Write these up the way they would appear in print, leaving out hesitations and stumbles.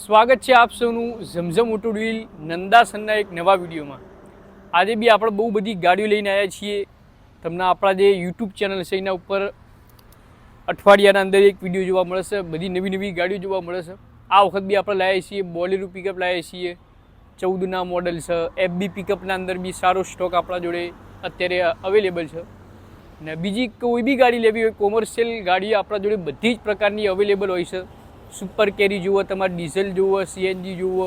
સ્વાગત છે આપ સૌનું ઝમઝમ ઓટો વ્હીલ નંદાસનના એક નવા વિડીયોમાં। આજે બી આપણે બહુ બધી ગાડીઓ લઈને આવ્યા છીએ। તમને આપણા જે યુટ્યુબ ચેનલ છે એના ઉપર અઠવાડિયાના અંદર એક વિડીયો જોવા મળશે, બધી નવી નવી ગાડીઓ જોવા મળશે। આ વખત બી આપણે લાવ્યા છીએ બોલેરો પિકઅપ લાવ્યા છીએ, 14ના મોડલ છે। એફબી પિકઅપના અંદર બી સારો સ્ટોક આપણા જોડે અત્યારે અવેલેબલ છે। ને બીજી કોઈ બી ગાડી લેવી હોય, કોમર્શિયલ ગાડીઓ આપણા જોડે બધી જ પ્રકારની અવેલેબલ હોય છે। સુપર કેરી જુઓ, તમારે ડીઝલ જુઓ, સીએનજી જુઓ,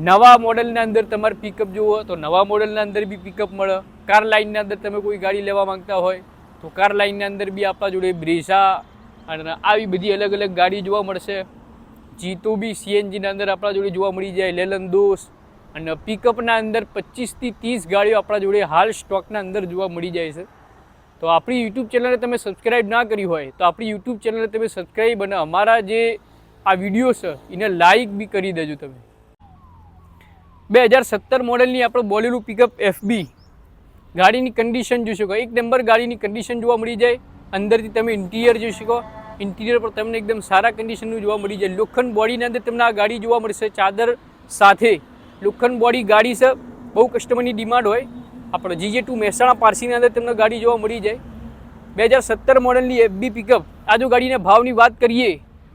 નવા મોડલના અંદર તમારે પિકઅપ જુઓ તો નવા મોડલના અંદર બી પિકઅપ મળે। કાર લાઇનના અંદર તમે કોઈ ગાડી લેવા માંગતા હોય તો કાર લાઇનના અંદર બી આપણા જોડે બ્રેઝા અને આવી બધી અલગ અલગ ગાડી જોવા મળશે। જીતો બી સીએનજીના અંદર આપણા જોડે જોવા મળી જાય, લેલન દોસ અને પિકઅપના અંદર 25થી 30 ગાડીઓ આપણા જોડે હાલ સ્ટોકના અંદર જોવા મળી જાય છે। તો આપણી યુટ્યુબ ચેનલને તમે સબસ્ક્રાઈબ ના કરી હોય તો આપણી યુટ્યુબ ચેનલને તમે સબસ્ક્રાઈબ અને અમારા જે આ વિડીયો છે એને લાઈક બી કરી દેજો તમે। 2017 મોડલની આપણે બોલેરો પિકઅપ એફબી ગાડીની કન્ડિશન જોઈ શકો, એક નંબર ગાડીની કન્ડિશન જોવા મળી જાય। અંદરથી તમે ઇન્ટિરિયર જોઈ શકો, ઇન્ટિરિયર પર તમને એકદમ સારા કન્ડિશનનું જોવા મળી જાય। લોખંડ બોડીના અંદર તમને આ ગાડી જોવા મળશે, ચાદર સાથે લોખંડ બોડી ગાડી છે, બહુ કસ્ટમરની ડિમાન્ડ હોય। આપણે GJ2 મહેસાણા પારસીના અંદર તમને ગાડી જોવા મળી જાય। 2017 મોડલની એફબી પિકઅપ, આ જો ગાડીના ભાવની વાત કરીએ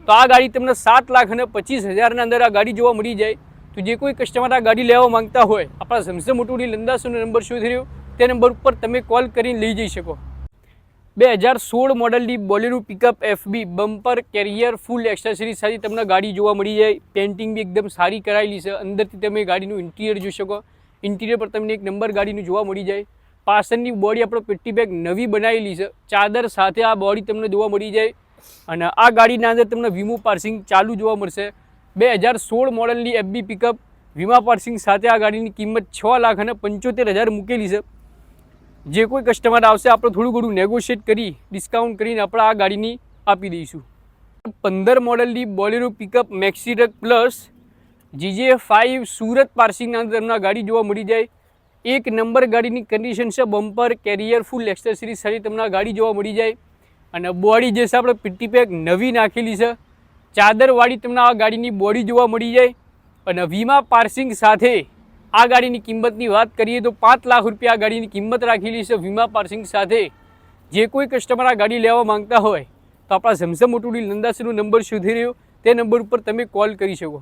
તો આ ગાડી તમને 7,25,000ના અંદર આ ગાડી જોવા મળી જાય। તો જે કોઈ કસ્ટમર આ ગાડી લેવા માંગતા હોય, આપણા ઝમઝમ ઓટો વ્હીલ નંદાસનનો નંબર શું થઈ રહ્યો તે નંબર ઉપર તમે કોલ કરીને લઈ જઈ શકો। 2016 મોડલની Bolero pickup FB bumper carrier full accessories સાથે તમને ગાડી જોવા મળી જાય। પેન્ટિંગ બી એકદમ સારી કરાયેલી છે, અંદરથી તમે ગાડીનું ઇન્ટિરિયર જોઈ શકો, ઇન્ટિરિયર પર તમને એક નંબર ગાડીનું જોવા મળી જાય। પાછળની બોડી આપણે પેટી બેગ નવી બનાવેલી છે, ચાદર સાથે આ બોડી તમને જોવા મળી જાય। અને આ ગાડીના અંદર તમને વીમો પાર્સિંગ ચાલુ જોવા મળશે। 2016 મોડલની એફબી પિકઅપ વીમા પાર્સિંગ સાથે આ ગાડીની કિંમત 6,75,000 મૂકેલી છે। જે કોઈ કસ્ટમર આવશે આપણે થોડું ઘણું નેગોશિએટ કરી ડિસ્કાઉન્ટ કરીને આપણે આ ગાડીની આપી દઈશું। 15 મોડલની Bolero pickup maxi truck plus GJ5 Surat પાર્સિંગના અંદર તમને ગાડી જોવા મળી જાય। એક નંબર ગાડીની કન્ડિશન છે, બમ્પર કેરિયર ફૂલ એક્સેસરીઝ સાથે તમને ગાડી જોવા મળી જાય। અને બોડી જે છે આપણે પીટી પેક નવી નાખેલી છે, ચાદરવાળી તમને આ ગાડીની બોડી જોવા મળી જાય। અને વીમા પાર્સિંગ સાથે આ ગાડીની કિંમતની વાત કરીએ તો 5 લાખ રૂપિયા આ ગાડીની કિંમત રાખેલી છે વીમા પાર્સિંગ સાથે। જે કોઈ કસ્ટમર આ ગાડી લેવા માંગતા હોય તો આપણા ઝમઝમ ઓટો વ્હીલ નંદાસનનો નંબર શોધી રહ્યો તે નંબર ઉપર તમે કોલ કરી શકો।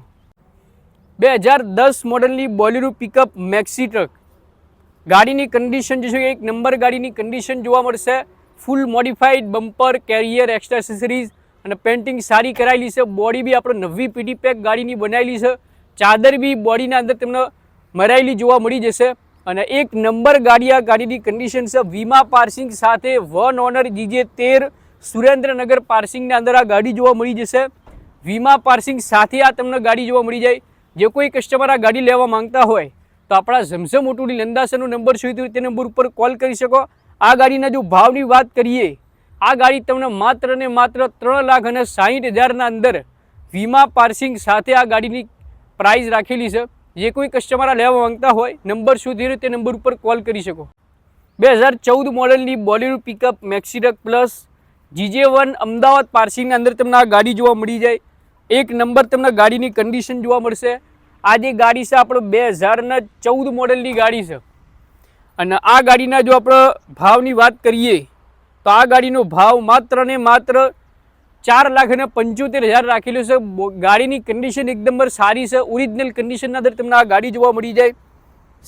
2010 મોડલની બોલેરો પિકઅપ મેક્સી ટ્રક ગાડીની કન્ડિશન જોશો, એક નંબર ગાડીની કન્ડિશન જોવા મળશે। Full modified bumper carrier extra accessories અને પેન્ટિંગ સારી કરાયેલી છે। બોડી બી આપણે નવી પીટી પેક ગાડીની બનાવેલી છે, ચાદર બી બોડીના અંદર તમને મરાયેલી જોવા મળી જશે। અને એક નંબર ગાડી આ ગાડીની કન્ડિશન છે, વીમા પાર્સિંગ સાથે 1 ઓનર GJ13 સુરેન્દ્રનગર પાર્સિંગના અંદર આ ગાડી જોવા મળી જશે। વીમા પાર્સિંગ સાથે આ તમને ગાડી જોવા મળી જાય। જે કોઈ કસ્ટમર આ ગાડી લેવા માંગતા હોય તો આપણા ઝમઝમ ઓટો વ્હીલ નંદાસનનો નંબર શોધ્યો તે નંબર ઉપર કોલ કરી શકો। આ ગાડીના જો ભાવની વાત કરીએ, આ ગાડી તમને માત્ર ને માત્ર 3,60,000ના અંદર વીમા પાર્સિંગ સાથે આ ગાડીની પ્રાઇસ રાખેલી છે। જે કોઈ કસ્ટમર આ લેવા માંગતા હોય નંબર શોધી રહ્યો તે નંબર ઉપર કોલ કરી શકો। 2014 મોડલની Bolero pickup maxi truck plus GJ1 Ahmedabad પાર્સિંગના અંદર તમને આ ગાડી જોવા મળી જાય। એક નંબર તમને ગાડીની કન્ડિશન જોવા મળશે। આ જે ગાડી છે આપણે 2014 મોડલની ગાડી છે। અને આ ગાડીના જો આપણે ભાવની વાત કરીએ તો આ ગાડીનો ભાવ માત્ર ને માત્ર 4,75,000 રાખેલો છે। ગાડીની કન્ડિશન એકદમ સારી છે, ઓરિજિનલ કન્ડિશનના અંદર તમને આ ગાડી જોવા મળી જાય।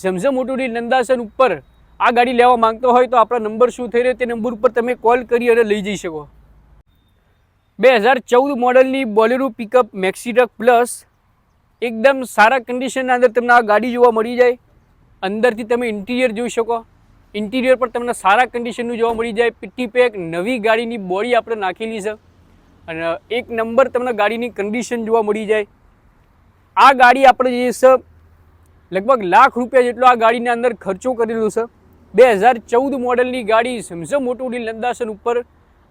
ઝમઝમ ઓટો વ્હીલ નંદાસન ઉપર આ ગાડી લેવા માંગતો હોય તો આપણા નંબર શું થઈ રહ્યો તે નંબર ઉપર તમે કોલ કરી અને લઈ જઈ શકો। 2014 મોડલની Bolero pickup maxi truck plus એકદમ સારા કન્ડિશનના અંદર તમને આ ગાડી જોવા મળી જાય। અંદરથી તમે ઇન્ટિરિયર જોઈ શકો, ઇન્ટિરિયર પર તમને સારા કન્ડિશનનું જોવા મળી જાય। પીટી પેક નવી ગાડીની બોડી આપણે નાખેલી છે અને એક નંબર તમને ગાડીની કન્ડિશન જોવા મળી જાય। આ ગાડી આપણે જે છે લગભગ લાખ રૂપિયા જેટલો આ ગાડીના અંદર ખર્ચો કરેલો છે। 2014 મોડલની ગાડી ઝમઝમ ઓટો વ્હીલ નંદાસન ઉપર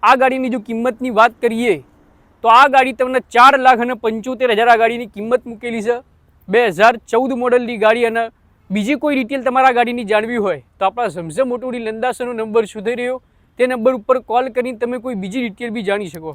આ ગાડીની જો કિંમતની વાત કરીએ તો આ ગાડી તમને 4,75,000 આ ગાડીની કિંમત મૂકેલી છે। 2014 મોડલની ગાડી અને બીજી કોઈ ડિટેલ તમારા ગાડીની જાણવી હોય તો આપણા ઝમઝમ ઓટો વ્હીલ નંદાસનનો નંબર શોધી રહ્યો તે નંબર ઉપર કોલ કરીને તમે કોઈ બીજી ડિટેલ બી જાણી શકો।